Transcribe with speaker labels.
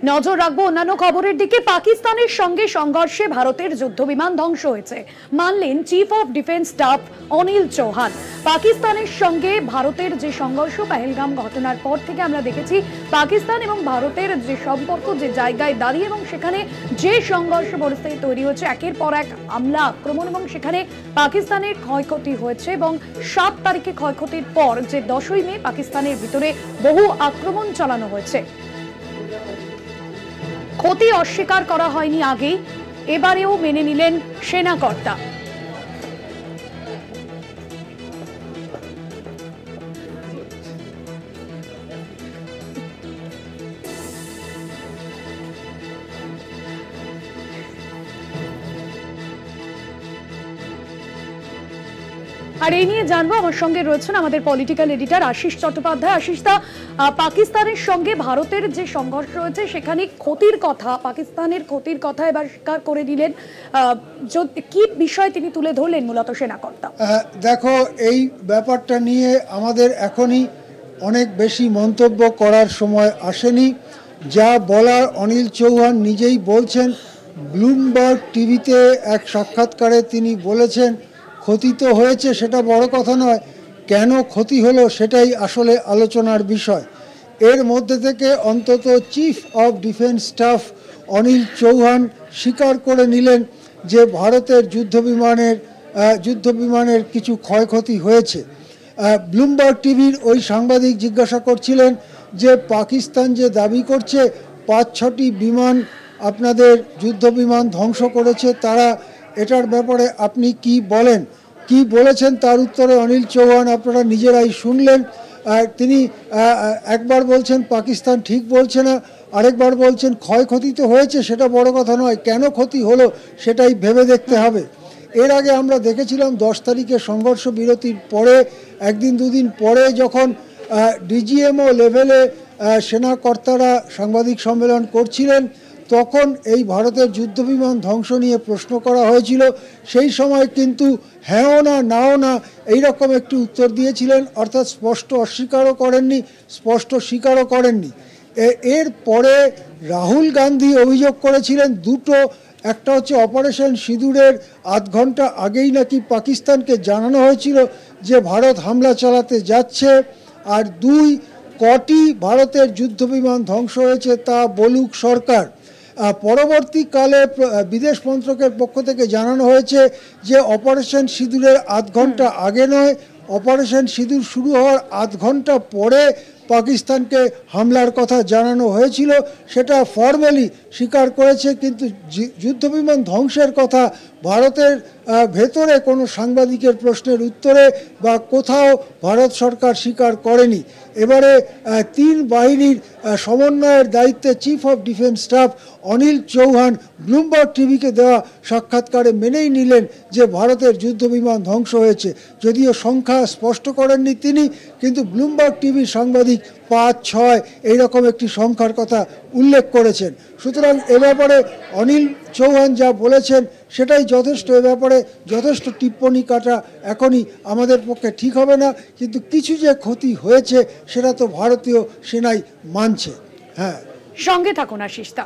Speaker 1: নজর রাখবো অন্যান্য খবরের দিকে। পাকিস্তানের সঙ্গে সংঘর্ষে ভারতের যুদ্ধবিমান ধ্বংস হয়েছে, মানলেন chief of defence staff Anil Chauhan. পাকিস্তানের সঙ্গে ভারতের যে সংঘর্ষ পেহেলগাম ঘটনার পর থেকে আমরা দেখেছি পাকিস্তান এবং ভারতের যে সম্পর্ক যে জায়গায় দাঁড়িয়ে এবং সেখানে যে সংঘর্ষ পরিস্থিতি তৈরি হয়েছে, একের পর এক হামলা আক্রমণ এবং সেখানে পাকিস্তানের ক্ষয়ক্ষতি হয়েছে এবং 7 তারিখে ক্ষয়ক্ষতির পর যে 10ই মে পাকিস্তানের ভিতরে বহু আক্রমণ চালানো হয়েছে। ক্ষতি অস্বীকার করা হয়নি আগেই, এবারেও মেনে নিলেন সেনাকর্তা। আর এই নিয়ে জানবো, আমার সঙ্গে রয়েছেন আমাদের পলিটিক্যাল এডিটর আশিস চট্টোপাধ্যায়। আশিস দা, পাকিস্তানের সঙ্গে ভারতের যে সংঘর্ষ রয়েছে সেখানে ক্ষতির কথা, পাকিস্তানের ক্ষতির কথা এবার স্বীকার করে নিলেন, কি বিষয় তিনি তুলে ধরলেন মূলত সেনাকর্তা?
Speaker 2: দেখো, এই ব্যাপারটা নিয়ে আমাদের এখনই অনেক বেশি মন্তব্য করার সময় আসেনি। যা বলার অনিল চৌহান নিজেই বলছেন। ব্লুমবার্গ টিভিতে এক সাক্ষাৎকারে তিনি বলেছেন ক্ষতি তো হয়েছে, সেটা বড় কথা নয়, কেন ক্ষতি হলো সেটাই আসলে আলোচনার বিষয়। এর মধ্যে থেকে অন্তত chief of defence staff Anil Chauhan স্বীকার করে নিলেন যে ভারতের যুদ্ধবিমানের কিছু ক্ষয়ক্ষতি হয়েছে। ব্লুমবার্গ টিভির ওই সাংবাদিক জিজ্ঞাসা করছিলেন যে পাকিস্তান যে দাবি করছে 5-6টি বিমান আপনাদের যুদ্ধবিমান ধ্বংস করেছে, তারা এটার ব্যাপারে আপনি কি বলেন, কি বলেছেন? তার উত্তরে অনিল চৌহান আপনারা নিজেরাই শুনলেন। তিনি একবার বলছেন পাকিস্তান ঠিক বলছে না, আরেকবার বলছেন ক্ষয়ক্ষতি তো হয়েছে, সেটা বড় কথা নয়, কেন ক্ষতি হলো সেটাই ভেবে দেখতে হবে। এর আগে আমরা দেখেছিলাম 10 তারিখে সংঘর্ষ বিরতির পরে একদিন দুদিন পরে যখন ডিজিএমও লেভেলে সেনাকর্তারা সাংবাদিক সম্মেলন করছিলেন, তখন এই ভারতের যুদ্ধবিমান ধ্বংস নিয়ে প্রশ্ন করা হয়েছিল। সেই সময় কিন্তু হ্যাঁও না নাও না এইরকম একটি উত্তর দিয়েছিলেন, অর্থাৎ স্পষ্ট অস্বীকারও করেননি, স্পষ্ট স্বীকারও করেননি। এর পরে রাহুল গান্ধী অভিযোগ করেছিলেন দুটো, একটা হচ্ছে অপারেশন সিঁদুরের আধ ঘন্টা আগেই নাকি পাকিস্তানকে জানানো হয়েছিল যে ভারত হামলা চালাতে যাচ্ছে, আর 2, কটি ভারতের যুদ্ধবিমান ধ্বংস হয়েছে তা বলুক সরকার। পরবর্তীকালে বিদেশ মন্ত্রকের পক্ষ থেকে জানানো হয়েছে যে অপারেশন সিঁদুরের আধ ঘন্টা আগে নয়, অপারেশন সিঁদুর শুরু হওয়ার আধ ঘন্টা পরে পাকিস্তানকে হামলার কথা জানানো হয়েছিল। সেটা ফর্মালি স্বীকার করেছে, কিন্তু যুদ্ধবিমান ধ্বংসের কথা ভারতের ভেতরে কোনো সাংবাদিকের প্রশ্নের উত্তরে বা কোথাও ভারত সরকার স্বীকার করেনি। এবারে 3 বাহিনীর সমন্বয়ের দায়িত্বে chief of defence staff Anil Chauhan Bloomberg টিভিকে দেওয়া সাক্ষাৎকারে মেনেই নিলেন যে ভারতের যুদ্ধবিমান ধ্বংস হয়েছে। যদিও সংখ্যা স্পষ্ট করেননি তিনি, কিন্তু ব্লুমবার্গ টিভির সাংবাদিক 5-6 এইরকম একটি সংখ্যার কথা উল্লেখ করেছেন। সুতরাং এ ব্যাপারে অনিল চৌহান যা বলেছেন সেটাই যথেষ্ট। এ ব্যাপারে যথেষ্ট টিপ্পণী কাটা এখনই আমাদের পক্ষে ঠিক হবে না, কিন্তু কিছু যে ক্ষতি হয়েছে সেটা তো ভারতীয় সেনাই মানছে। হ্যাঁ,
Speaker 1: সঙ্গে থাকুন আশিস দা।